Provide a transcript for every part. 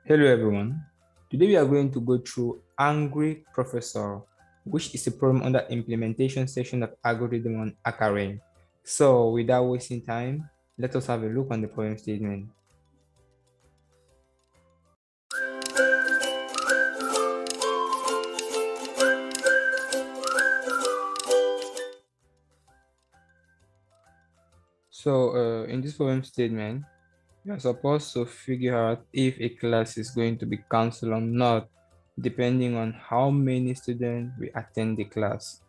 Hello everyone. Today we are going to go through Angry Professor, which is a problem under implementation section of algorithm on HackerRank. So without wasting time, let us have a look on the problem statement. So in this problem statement, you are supposed to figure out if a class is going to be cancelled or not, depending on how many students will attend the class.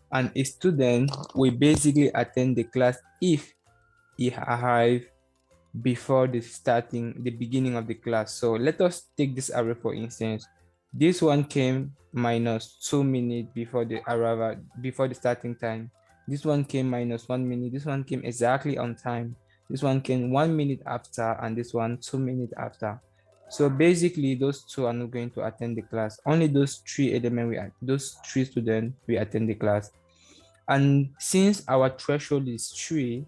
And a student will basically attend the class if he arrives before the beginning of the class. So let us take this array for instance. This one came minus 2 minutes before the arrival, before the starting time. This one came minus 1 minute. This one came exactly on time. This one came 1 minute after, and this one 2 minutes after. So basically, those two are not going to attend the class. Only those three elements, those three students will attend the class. And since our threshold is 3,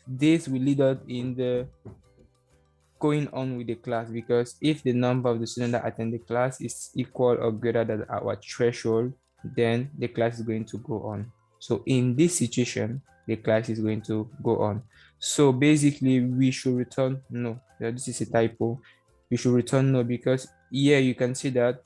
this will lead us in the going on with the class, because if the number of the students that attend the class is equal or greater than our threshold, then the class is going to go on. So in this situation, the class is going to go on. So basically, we should return no. This is a typo. We should return no, because here you can see that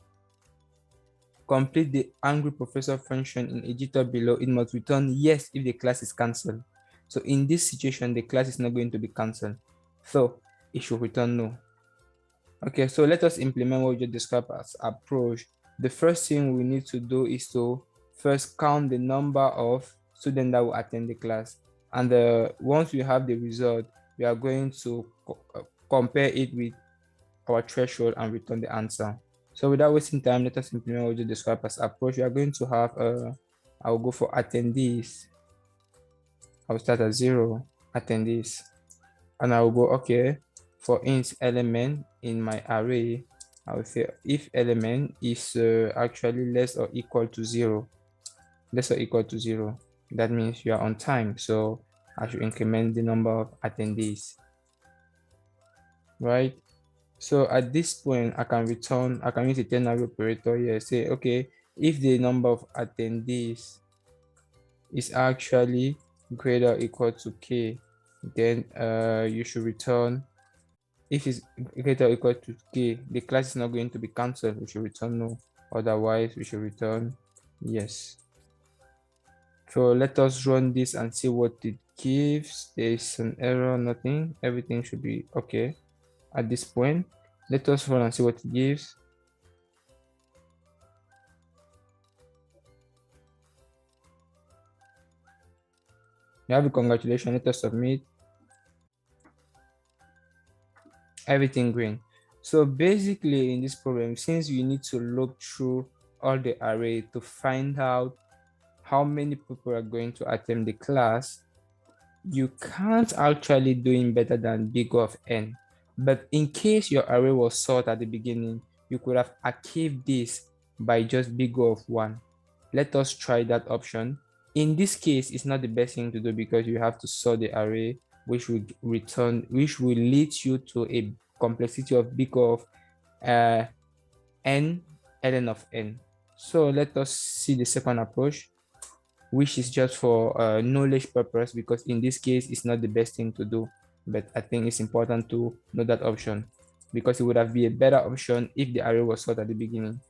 complete the angry professor function in editor below. It must return yes if the class is cancelled. So in this situation, the class is not going to be cancelled. So it should return no. Okay, so let us implement what we just described as approach. The first thing we need to do is to first count the number of students that will attend the class. And once we have the result, we are going to compare it with our threshold and return the answer. So without wasting time, let us implement what we just described as approach. We are going to have, I'll go for attendees. I'll start at 0, attendees. And I'll go, okay, for int element in my array, I will say if element is actually less or equal to 0, that means you are on time. So I should increment the number of attendees, right? So at this point, I can use a ternary operator here, say, okay, if the number of attendees is actually greater or equal to k, then you should return. If it's greater or equal to k, the class is not going to be cancelled. We should return no. Otherwise, we should return yes. So let us run this and see what it gives. There is an error, nothing. Everything should be okay at this point. Let us run and see what it gives. You have a congratulations. Let us submit. Everything green. So basically in this problem, since you need to look through all the array to find out how many people are going to attend the class, you can't actually doing better than big O of n. But in case your array was sort at the beginning, you could have achieved this by just big O of 1. Let us try that option. In this case, it's not the best thing to do because you have to sort the array, which will lead you to a complexity of big O of n ln of n. So let us see the second approach, which is just for knowledge purpose, because in this case, it's not the best thing to do. But I think it's important to know that option, because it would have been a better option if the array was sorted at the beginning.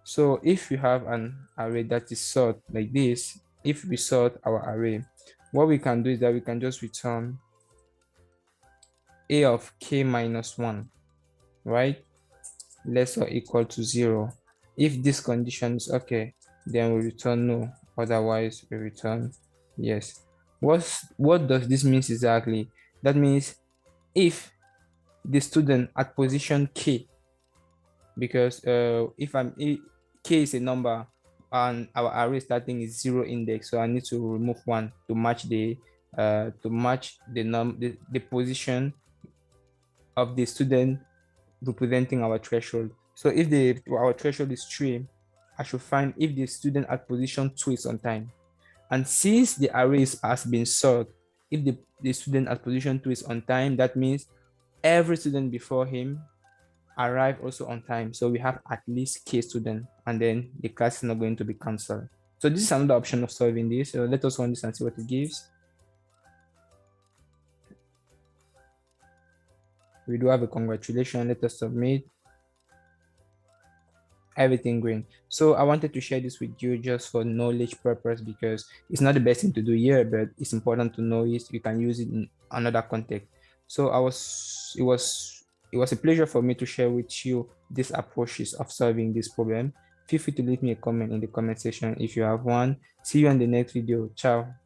So if you have an array that is sorted like this, if we sort our array, what we can do is that we can just return a of k minus 1, right? Less or equal to 0. If this condition is okay, then we return no. Otherwise, we return yes. What does this mean exactly? That means if the student at position k, because if k is a number and our array starting is 0 index, so I need to remove 1 to match the position of the student representing our threshold. So if our threshold is 3, I should find if the student at position 2 is on time. And since the array has been sorted, if the student at position 2 is on time, that means every student before him arrive also on time. So we have at least K students, and then the class is not going to be cancelled. So this is another option of solving this. So let us run this and see what it gives. We do have a congratulations. Let us submit. Everything green. So I wanted to share this with you just for knowledge purpose, because it's not the best thing to do here, but it's important to know it. You can use it in another context. So it was a pleasure for me to share with you these approaches of solving this problem. Feel free to leave me a comment in the comment section if you have one. See you in the next video. Ciao.